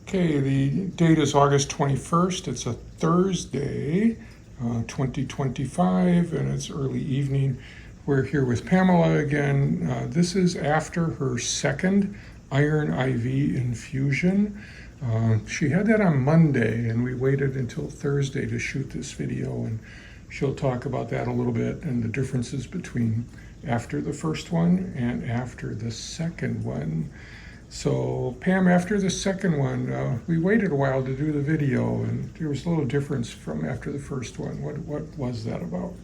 Okay, the date is August 21st. It's a Thursday, 2025, and it's early evening. We're here with Pamela again. This is after her second iron IV infusion. She had that on Monday, and we waited until Thursday to shoot this video, and she'll talk about that a little bit and the differences between after the first one and after the second one. So Pam, after the second one, we waited a while to do the video, and there was a little difference from after the first one. What was that about?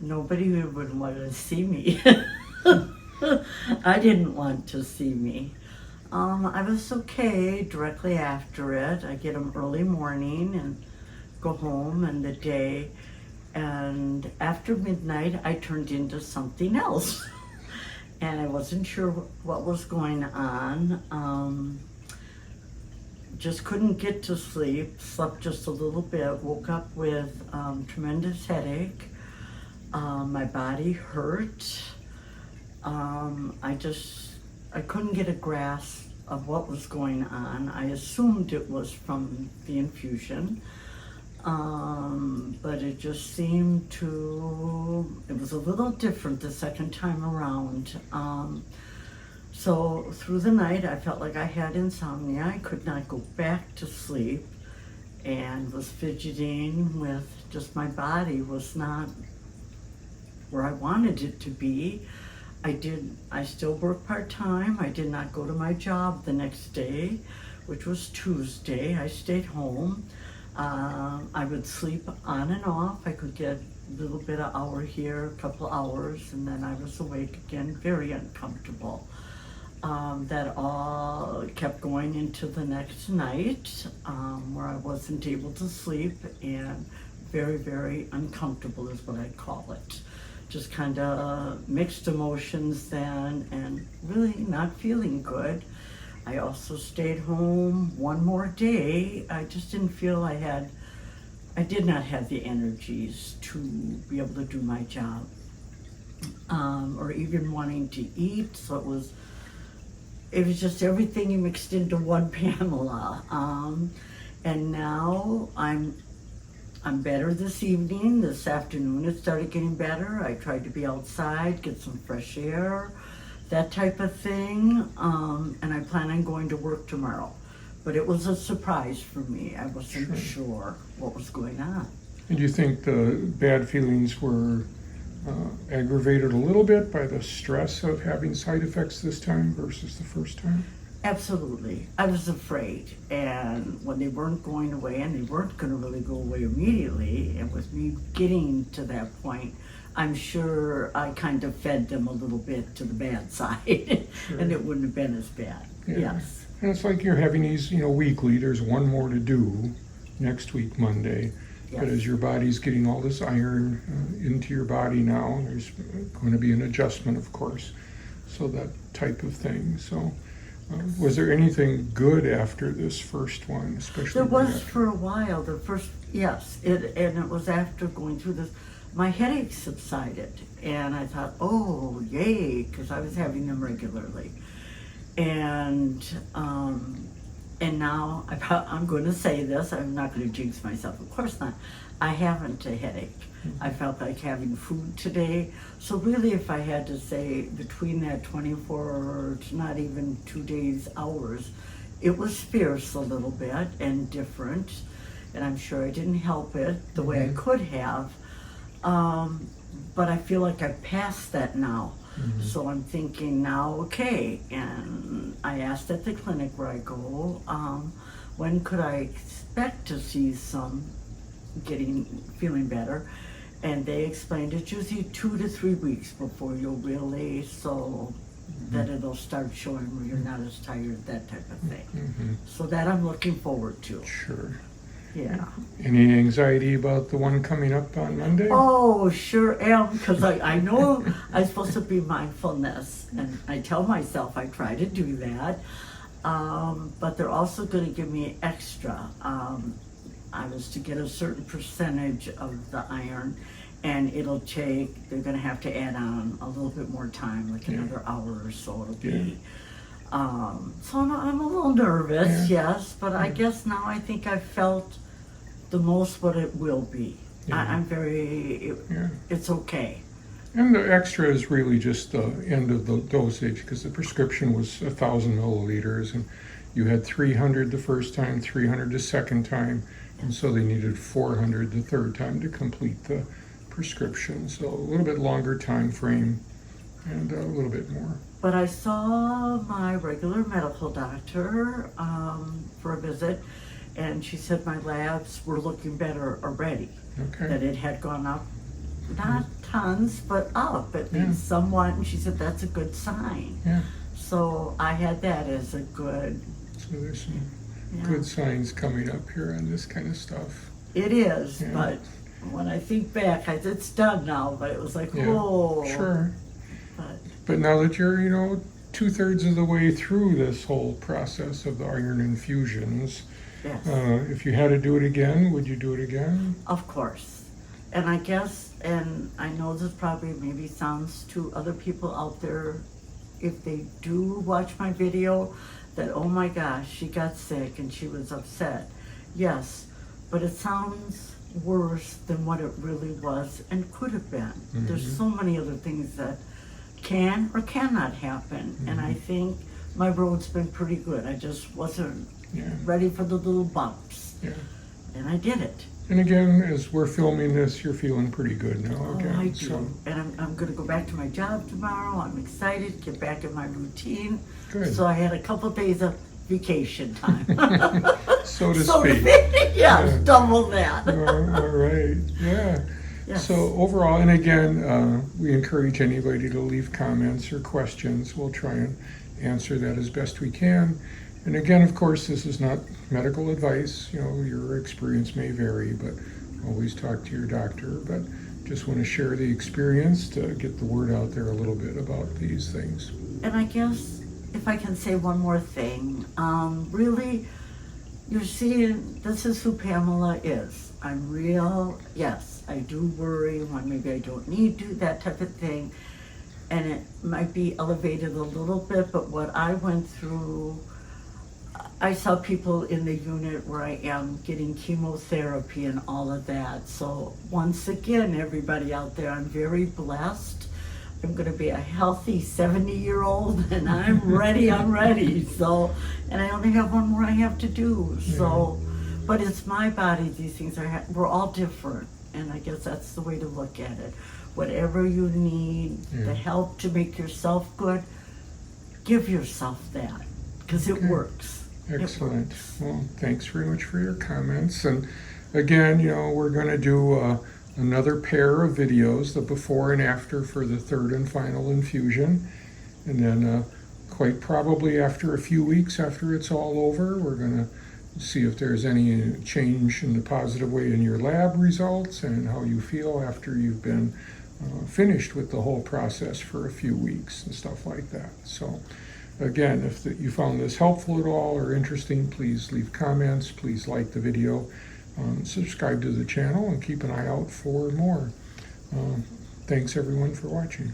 Nobody would want to see me. I didn't want to see me. I was okay directly after it. I get them early morning and go home in the day. And after midnight, I turned into something else. And I wasn't sure what was going on. Just couldn't get to sleep, slept just a little bit, woke up with tremendous headache. My body hurt. I couldn't get a grasp of what was going on. I assumed it was from the infusion. But it just seemed it was a little different the second time around. So through the night, I felt like I had insomnia. I could not go back to sleep and was fidgeting with just my body was not where I wanted it to be. I still work part-time. I did not go to my job the next day, which was Tuesday. I stayed home. I would sleep on and off. I could get a little bit of hour here, a couple hours, and then I was awake again, very uncomfortable. That all kept going into the next night, where I wasn't able to sleep, and very, very uncomfortable is what I'd call it. Just kind of mixed emotions then, and really not feeling good. I also stayed home one more day. I just didn't feel I did not have the energies to be able to do my job, or even wanting to eat. So it was just everything mixed into one Pamela. And now I'm better this evening. This afternoon it started getting better. I tried to be outside, get some fresh air, that type of thing, and I plan on going to work tomorrow. But it was a surprise for me. I wasn't sure what was going on. And do you think the bad feelings were aggravated a little bit by the stress of having side effects this time versus the first time? Absolutely. I was afraid, and when they weren't going away, and they weren't going to really go away immediately, and with me getting to that point, I'm sure I kind of fed them a little bit to the bad side, and it wouldn't have been as bad. Yeah. Yes. And it's like you're having these, weekly. There's one more to do next week, Monday. Yes. But as your body's getting all this iron into your body now, there's going to be an adjustment, of course. So that type of thing. So was there anything good after this first one, especially? There was for a while. Yes. And it was after going through this. My headache subsided, and I thought, oh, yay, because I was having them regularly. And now I'm going to say this. I'm not going to jinx myself. Of course not. I haven't a headache. I felt like having food today. So really, if I had to say between that 24 to not even 2 days, hours, it was fierce a little bit and different. And I'm sure I didn't help it the way I could have. But I feel like I passed that now. Mm-hmm. So I'm thinking now, okay, and I asked at the clinic where I go, when could I expect to see some feeling better? And they explained it's usually 2 to 3 weeks before you'll really, that it'll start showing where you're not as tired, that type of thing. Mm-hmm. So that I'm looking forward to. Sure. Yeah. Any anxiety about the one coming up on Monday? Oh, sure am, because I know I'm supposed to be mindfulness, and I tell myself I try to do that, but they're also going to give me extra. I was to get a certain percentage of the iron, and they're going to have to add on a little bit more time, like another hour or so it'll be. So I'm a little nervous, Yeah. yes, but I guess now I think I felt the most what it will be. Yeah. I'm very, Yeah. it's okay. And the extra is really just the end of the dosage, because the prescription was 1,000 milliliters, and you had 300 the first time, 300 the second time, and so they needed 400 the third time to complete the prescription. So a little bit longer time frame and a little bit more. But I saw my regular medical doctor for a visit, and she said my labs were looking better already. Okay. That it had gone up, not tons, but up at Yeah. least somewhat, and she said that's a good sign. Yeah. So I had that as a good, So there's some yeah. good signs coming up here on this kind of stuff. It is, Yeah. but when I think back, it's done now, but it was like, Yeah. whoa. Sure. But But now that you're, 2/3 of the way through this whole process of the iron infusions, yes, if you had to do it again, would you do it again? of course. And I guess, and I know this probably maybe sounds to other people out there, if they do watch my video, that, oh my gosh, she got sick and she was upset. Yes, but it sounds worse than what it really was and could have been. There's so many other things that can or cannot happen, and I think my road's been pretty good. I just wasn't Yeah. ready for the little bumps, Yeah. and I did it. And again, as we're filming this, you're feeling pretty good now Oh, again. I do. So And I'm going to go back to my job tomorrow. I'm excited, get back in my routine. good. So I had a couple days of vacation time. So to So speak. yes, Yeah. double that. All right. Yeah. Yes. So overall, and again, we encourage anybody to leave comments or questions. We'll try and answer that as best we can. And again, of course, this is not medical advice. Your experience may vary, but always talk to your doctor. But just want to share the experience to get the word out there a little bit about these things. And I guess if I can say one more thing, really, you're seeing this is who Pamela is. I'm real. Yes, I do worry when maybe I don't need to, that type of thing. And it might be elevated a little bit, but what I went through, I saw people in the unit where I am getting chemotherapy and all of that. So once again, everybody out there, I'm very blessed. I'm going to be a healthy 70-year-old, and I'm ready. I'm ready. So, and I only have one more I have to do. So, but it's my body. These things we're all different, and I guess that's the way to look at it. Whatever you need, the help to make yourself good, give yourself that, because it works. Excellent. Well, thanks very much for your comments. And again, we're going to do another pair of videos, the before and after for the third and final infusion. And then quite probably after a few weeks after it's all over, we're going to see if there's any change in the positive way in your lab results and how you feel after you've been finished with the whole process for a few weeks and stuff like that. So again, if you found this helpful at all or interesting, please leave comments, please like the video, subscribe to the channel, and keep an eye out for more. Thanks everyone for watching.